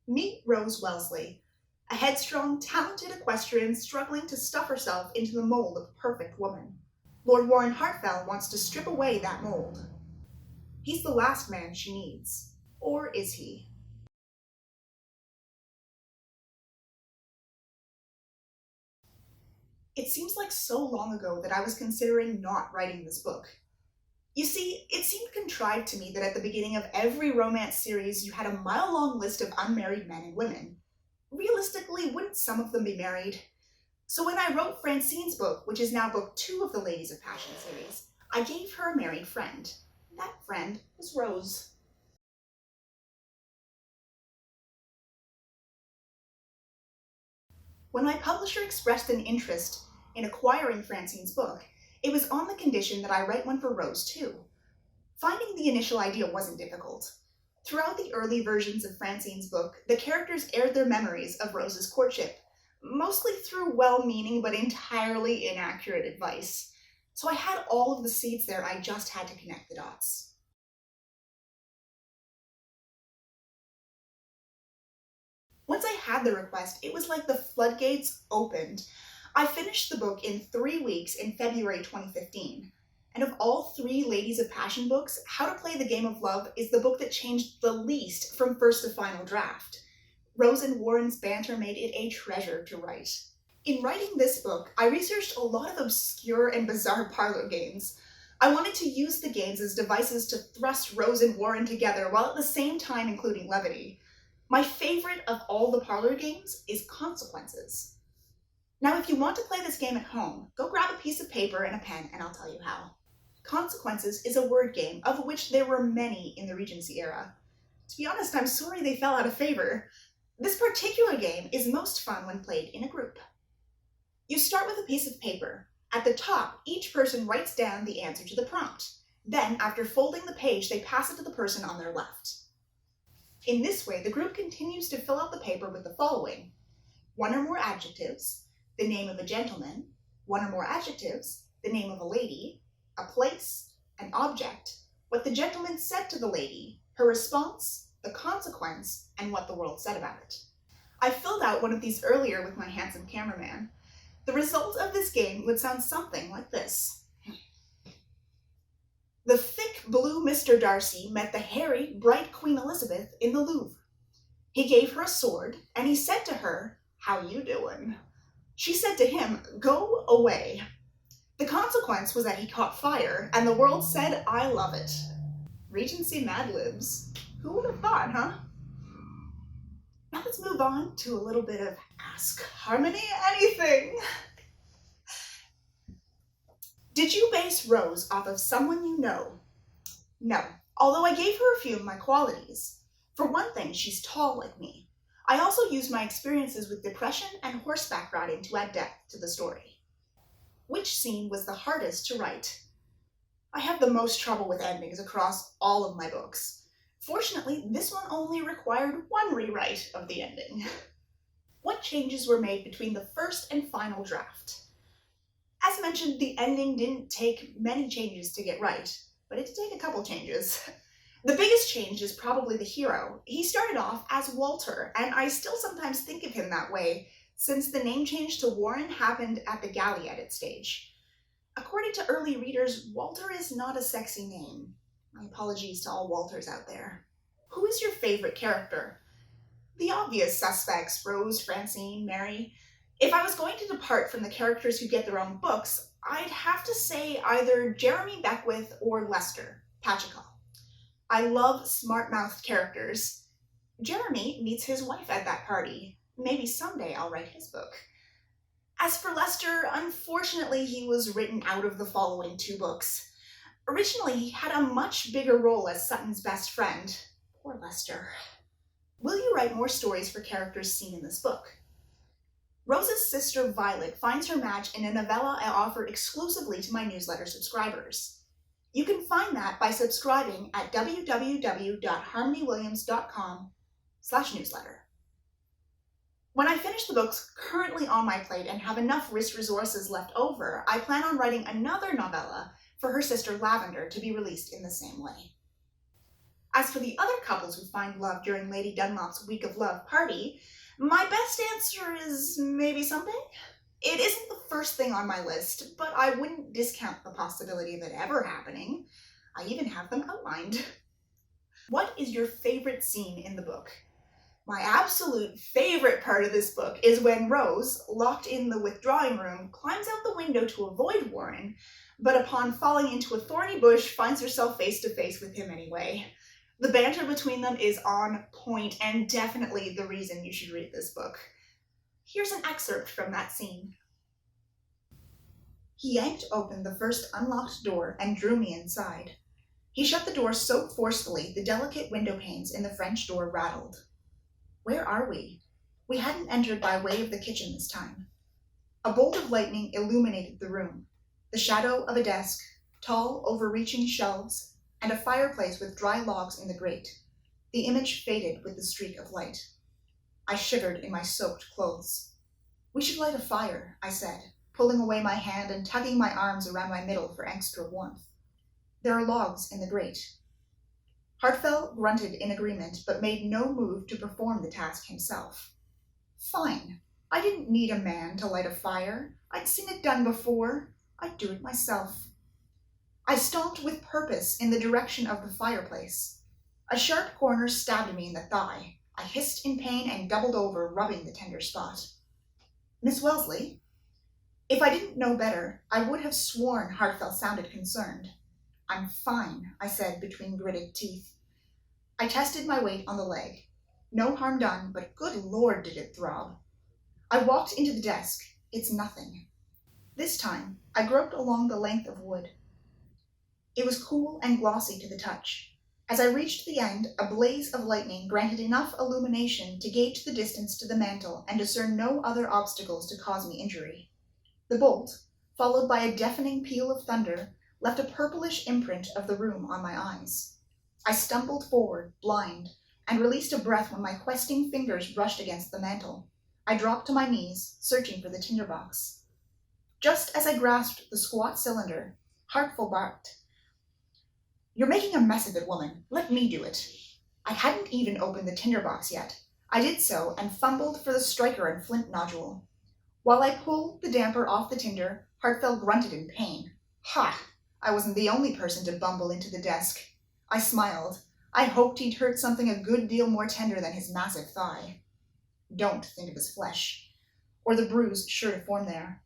Meet Rose Wellesley, a headstrong, talented equestrian struggling to stuff herself into the mold of a perfect woman. Lord Warren Hartfell wants to strip away that mold. He's the last man she needs. Or is he? It seems like so long ago that I was considering not writing this book. You see, it seemed contrived to me that at the beginning of every romance series you had a mile-long list of unmarried men and women. Realistically, wouldn't some of them be married? So when I wrote Francine's book, which is now book 2 of the Ladies of Passion series, I gave her a married friend. That friend was Rose. When my publisher expressed an interest in acquiring Francine's book, it was on the condition that I write one for Rose too. Finding the initial idea wasn't difficult. Throughout the early versions of Francine's book, the characters aired their memories of Rose's courtship, mostly through well-meaning but entirely inaccurate advice. So I had all of the seeds there, I just had to connect the dots. Once I had the request, it was like the floodgates opened. I finished the book in 3 weeks in February 2015. And of all 3 Ladies of Passion books, How to Play the Game of Love is the book that changed the least from first to final draft. Rose and Warren's banter made it a treasure to write. In writing this book, I researched a lot of obscure and bizarre parlor games. I wanted to use the games as devices to thrust Rose and Warren together while at the same time including levity. My favorite of all the parlor games is Consequences. Now, if you want to play this game at home, go grab a piece of paper and a pen and I'll tell you how. Consequences is a word game, of which there were many in the Regency era. To be honest, I'm sorry they fell out of favor. This particular game is most fun when played in a group. You start with a piece of paper. At the top, each person writes down the answer to the prompt. Then, after folding the page, they pass it to the person on their left. In this way, the group continues to fill out the paper with the following: 1 or more adjectives, the name of a gentleman, 1 or more adjectives, the name of a lady, a place, an object, what the gentleman said to the lady, her response, the consequence, and what the world said about it. I filled out one of these earlier with my handsome cameraman. The result of this game would sound something like this. The thick blue Mr. Darcy met the hairy, bright Queen Elizabeth in the Louvre. He gave her a sword, and he said to her, "How you doin'?" She said to him, "Go away." The consequence was that he caught fire, and the world said, "I love it." Regency Mad Libs. Who would have thought, huh? Now let's move on to a little bit of Ask Harmony Anything. Did you base Rose off of someone you know? No, although I gave her a few of my qualities. For one thing, she's tall like me. I also used my experiences with depression and horseback riding to add depth to the story. Which scene was the hardest to write? I have the most trouble with endings across all of my books. Fortunately, this one only required 1 rewrite of the ending. What changes were made between the first and final draft? As mentioned, the ending didn't take many changes to get right, but it did take a couple changes. The biggest change is probably the hero. He started off as Walter, and I still sometimes think of him that way, since the name change to Warren happened at the galley edit stage. According to early readers, Walter is not a sexy name. My apologies to all Walters out there. Who is your favorite character? The obvious suspects, Rose, Francine, Mary. If I was going to depart from the characters who get their own books, I'd have to say either Jeremy Beckwith or Lester Pachacall. I love smart-mouthed characters. Jeremy meets his wife at that party. Maybe someday I'll write his book. As for Lester, unfortunately he was written out of the following 2 books. Originally, he had a much bigger role as Sutton's best friend. Poor Lester. Will you write more stories for characters seen in this book? Rose's sister Violet finds her match in a novella I offer exclusively to my newsletter subscribers. You can find that by subscribing at www.harmonywilliams.com/newsletter. When I finish the books currently on my plate and have enough wrist resources left over, I plan on writing another novella for her sister Lavender to be released in the same way. As for the other couples who find love during Lady Dunlop's Week of Love party, my best answer is maybe something. It isn't the first thing on my list, but I wouldn't discount the possibility of it ever happening. I even have them outlined. What is your favorite scene in the book? My absolute favorite part of this book is when Rose, locked in the withdrawing room, climbs out the window to avoid Warren, but upon falling into a thorny bush, finds herself face to face with him anyway. The banter between them is on point and definitely the reason you should read this book. Here's an excerpt from that scene. He yanked open the first unlocked door and drew me inside. He shut the door so forcefully the delicate window panes in the French door rattled. Where are we? We hadn't entered by way of the kitchen this time. A bolt of lightning illuminated the room. The shadow of a desk, tall, overreaching shelves, and a fireplace with dry logs in the grate. The image faded with the streak of light. I shivered in my soaked clothes. We should light a fire, I said, pulling away my hand and tugging my arms around my middle for extra warmth. There are logs in the grate. Hartfell grunted in agreement, but made no move to perform the task himself. Fine. I didn't need a man to light a fire. I'd seen it done before. I'd do it myself. I stomped with purpose in the direction of the fireplace. A sharp corner stabbed me in the thigh. I hissed in pain and doubled over, rubbing the tender spot. Miss Wellesley? If I didn't know better, I would have sworn Hartfell sounded concerned. I'm fine, I said between gritted teeth. I tested my weight on the leg. No harm done, but good Lord did it throb. I walked into the desk. It's nothing. This time, I groped along the length of wood. It was cool and glossy to the touch. As I reached the end, a blaze of lightning granted enough illumination to gauge the distance to the mantel and discern no other obstacles to cause me injury. The bolt, followed by a deafening peal of thunder, left a purplish imprint of the room on my eyes. I stumbled forward, blind, and released a breath when my questing fingers brushed against the mantel. I dropped to my knees, searching for the tinderbox. Just as I grasped the squat cylinder, Hartfell barked. You're making a mess of it, woman. Let me do it. I hadn't even opened the tinderbox yet. I did so and fumbled for the striker and flint nodule. While I pulled the damper off the tinder, Hartfell grunted in pain. Ha! I wasn't the only person to bumble into the desk. I smiled. I hoped he'd hurt something a good deal more tender than his massive thigh. Don't think of his flesh, or the bruise sure to form there.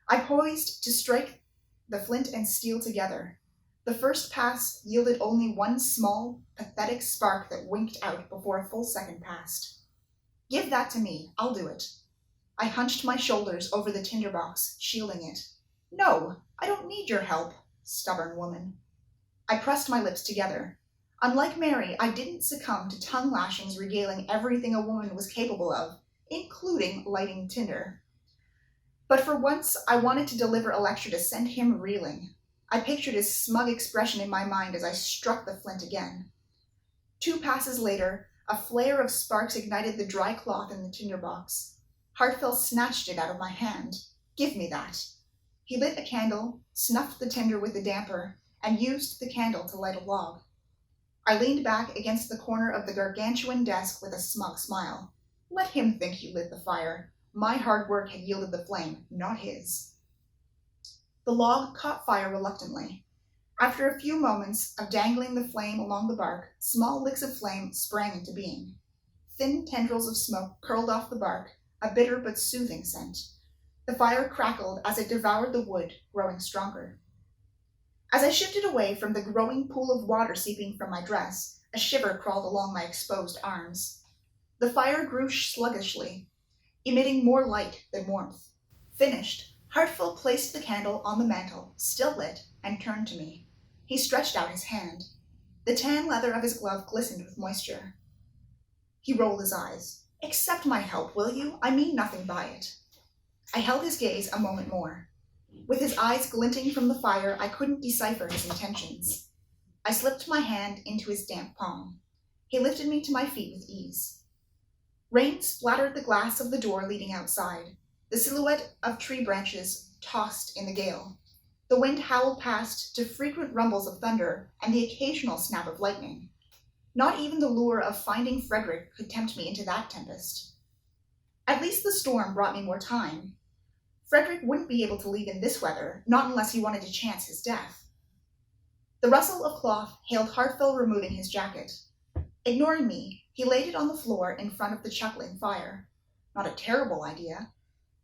I poised to strike the flint and steel together. The first pass yielded only one small, pathetic spark that winked out before a full second passed. Give that to me. I'll do it. I hunched my shoulders over the tinderbox, shielding it. No, I don't need your help, stubborn woman. I pressed my lips together. Unlike Mary, I didn't succumb to tongue lashings regaling everything a woman was capable of, including lighting tinder. But for once, I wanted to deliver a lecture to send him reeling. I pictured his smug expression in my mind as I struck the flint again. 2 passes later, a flare of sparks ignited the dry cloth in the tinderbox. Hartfell snatched it out of my hand. Give me that. He lit a candle, snuffed the tinder with the damper, and used the candle to light a log. I leaned back against the corner of the gargantuan desk with a smug smile. Let him think he lit the fire. My hard work had yielded the flame, not his. The log caught fire reluctantly. After a few moments of dangling the flame along the bark, small licks of flame sprang into being. Thin tendrils of smoke curled off the bark, a bitter but soothing scent. The fire crackled as it devoured the wood, growing stronger. As I shifted away from the growing pool of water seeping from my dress, a shiver crawled along my exposed arms. The fire grew sluggishly, emitting more light than warmth. Finished, Hartfell placed the candle on the mantel, still lit, and turned to me. He stretched out his hand. The tan leather of his glove glistened with moisture. He rolled his eyes. Accept my help, will you? I mean nothing by it. I held his gaze a moment more. With his eyes glinting from the fire, I couldn't decipher his intentions. I slipped my hand into his damp palm. He lifted me to my feet with ease. Rain splattered the glass of the door leading outside. The silhouette of tree branches tossed in the gale. The wind howled past to frequent rumbles of thunder and the occasional snap of lightning. Not even the lure of finding Frederick could tempt me into that tempest. At least the storm brought me more time. Frederick wouldn't be able to leave in this weather, not unless he wanted to chance his death. The rustle of cloth hailed Hartfell removing his jacket. Ignoring me, he laid it on the floor in front of the chuckling fire. Not a terrible idea.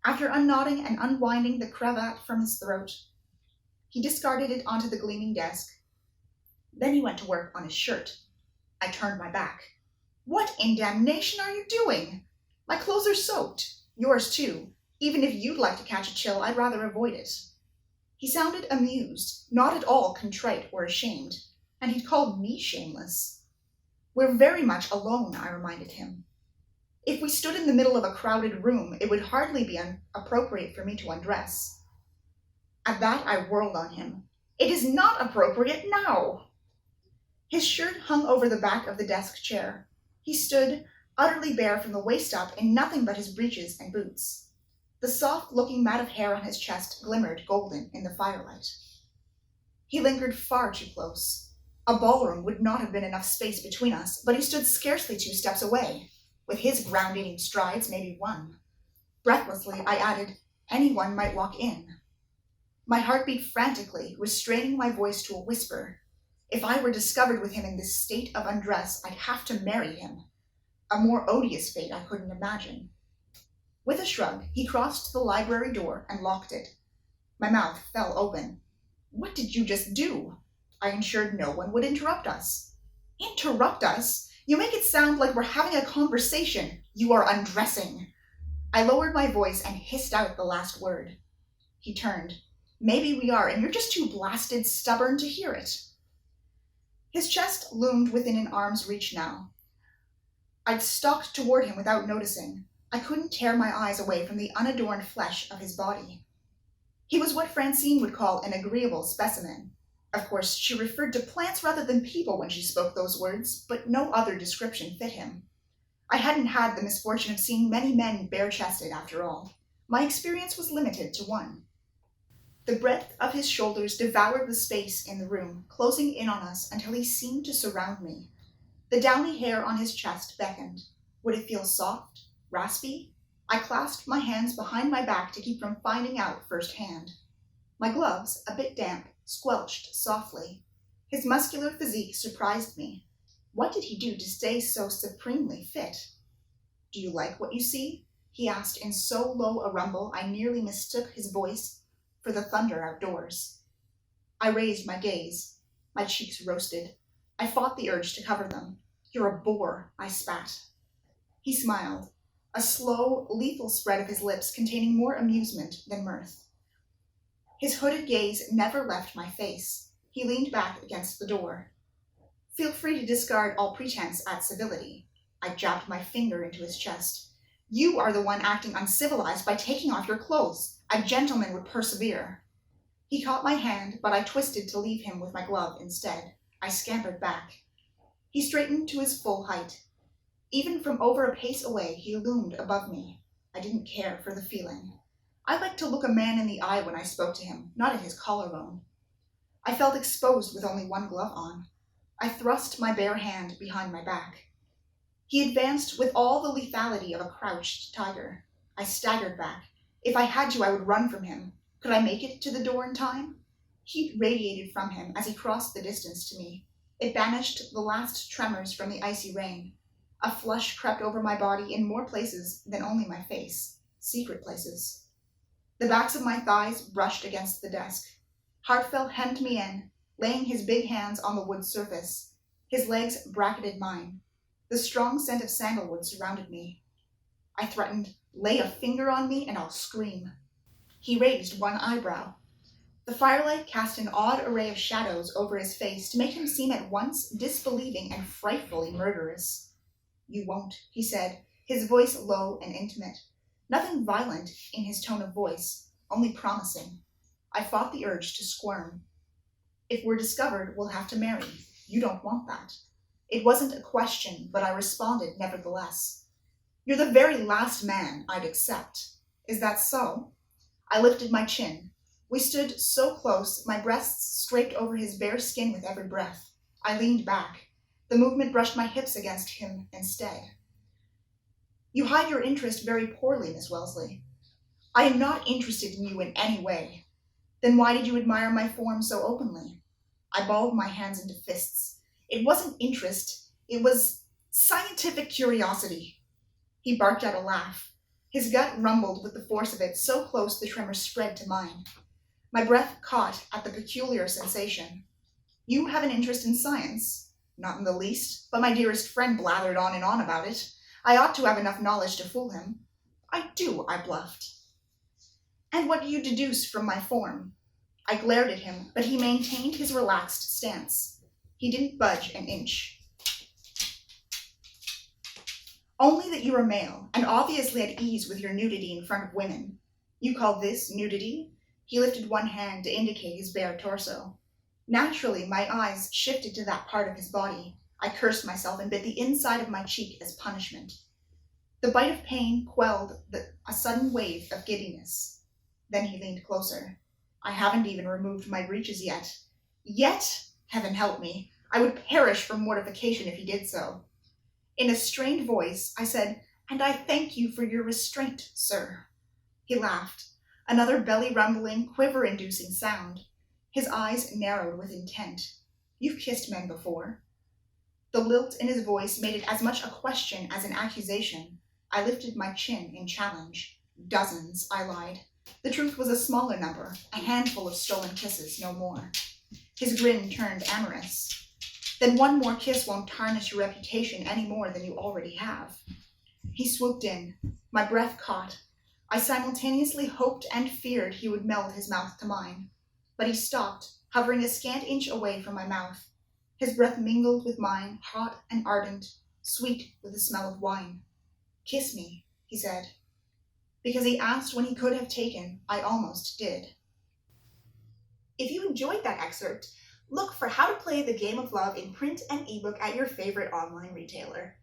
After unknotting and unwinding the cravat from his throat, he discarded it onto the gleaming desk. Then he went to work on his shirt. I turned my back. What in damnation are you doing? My clothes are soaked. Yours too. Even if you'd like to catch a chill, I'd rather avoid it. He sounded amused, not at all contrite or ashamed, and he'd called me shameless. We're very much alone, I reminded him. If we stood in the middle of a crowded room, it would hardly be appropriate for me to undress. At that, I whirled on him. It is not appropriate now. His shirt hung over the back of the desk chair. He stood, utterly bare from the waist up, in nothing but his breeches and boots. The soft-looking mat of hair on his chest glimmered golden in the firelight. He lingered far too close. A ballroom would not have been enough space between us, but he stood scarcely 2 steps away. With his ground-eating strides, maybe 1. Breathlessly, I added, anyone might walk in. My heart beat frantically, restraining my voice to a whisper. If I were discovered with him in this state of undress, I'd have to marry him. A more odious fate I couldn't imagine. With a shrug, he crossed to the library door and locked it. My mouth fell open. What did you just do? I ensured no one would interrupt us. Interrupt us? You make it sound like we're having a conversation. You are undressing. I lowered my voice and hissed out the last word. He turned. Maybe we are, and you're just too blasted stubborn to hear it. His chest loomed within an arm's reach now. I'd stalked toward him without noticing. I couldn't tear my eyes away from the unadorned flesh of his body. He was what Francine would call an agreeable specimen. Of course, she referred to plants rather than people when she spoke those words, but no other description fit him. I hadn't had the misfortune of seeing many men bare-chested, after all. My experience was limited to one. The breadth of his shoulders devoured the space in the room, closing in on us until he seemed to surround me. The downy hair on his chest beckoned. Would it feel soft? Raspy? I clasped my hands behind my back to keep from finding out firsthand. My gloves, a bit damp, squelched softly. His muscular physique surprised me. What did he do to stay so supremely fit? Do you like what you see? He asked in so low a rumble I nearly mistook his voice for the thunder outdoors. I raised my gaze. My cheeks roasted. I fought the urge to cover them. You're a bore, I spat. He smiled. A slow, lethal spread of his lips containing more amusement than mirth. His hooded gaze never left my face. He leaned back against the door. Feel free to discard all pretense at civility. I jabbed my finger into his chest. You are the one acting uncivilized by taking off your clothes. A gentleman would persevere. He caught my hand, but I twisted to leave him with my glove instead. I scampered back. He straightened to his full height. Even from over a pace away, he loomed above me. I didn't care for the feeling. I liked to look a man in the eye when I spoke to him, not at his collarbone. I felt exposed with only one glove on. I thrust my bare hand behind my back. He advanced with all the lethality of a crouched tiger. I staggered back. If I had to, I would run from him. Could I make it to the door in time? Heat radiated from him as he crossed the distance to me. It banished the last tremors from the icy rain. A flush crept over my body in more places than only my face. Secret places. The backs of my thighs brushed against the desk. Hartfell hemmed me in, laying his big hands on the wood surface. His legs bracketed mine. The strong scent of sandalwood surrounded me. I threatened, lay a finger on me and I'll scream. He raised one eyebrow. The firelight cast an odd array of shadows over his face to make him seem at once disbelieving and frightfully murderous. You won't, he said, his voice low and intimate. Nothing violent in his tone of voice, only promising. I fought the urge to squirm. If we're discovered, we'll have to marry. You don't want that. It wasn't a question, but I responded nevertheless. You're the very last man I'd accept. Is that so? I lifted my chin. We stood so close, my breasts scraped over his bare skin with every breath. I leaned back. The movement brushed my hips against him instead. You hide your interest very poorly, Miss Wellesley. I am not interested in you in any way. Then why did you admire my form so openly? I balled my hands into fists. It wasn't interest, it was scientific curiosity. He barked out a laugh. His gut rumbled with the force of it, so close the tremor spread to mine. My breath caught at the peculiar sensation. You have an interest in science? Not in the least, but my dearest friend blathered on and on about it. I ought to have enough knowledge to fool him. I do, I bluffed. And what do you deduce from my form? I glared at him, but he maintained his relaxed stance. He didn't budge an inch. Only that you're a male, and obviously at ease with your nudity in front of women. You call this nudity? He lifted one hand to indicate his bare torso. Naturally, my eyes shifted to that part of his body. I cursed myself and bit the inside of my cheek as punishment. The bite of pain quelled a sudden wave of giddiness. Then he leaned closer. I haven't even removed my breeches yet. Yet? Heaven help me. I would perish from mortification if he did so. In a strained voice, I said, "And I thank you for your restraint, sir." He laughed, another belly-rumbling, quiver-inducing sound. His eyes narrowed with intent. You've kissed men before. The lilt in his voice made it as much a question as an accusation. I lifted my chin in challenge. Dozens, I lied. The truth was a smaller number, a handful of stolen kisses, no more. His grin turned amorous. Then one more kiss won't tarnish your reputation any more than you already have. He swooped in. My breath caught. I simultaneously hoped and feared he would meld his mouth to mine. But he stopped, hovering a scant inch away from my mouth. His breath mingled with mine, hot and ardent, sweet with the smell of wine. "Kiss me," he said. Because he asked when he could have taken, I almost did. If you enjoyed that excerpt, look for How to Play the Game of Love in print and ebook at your favorite online retailer.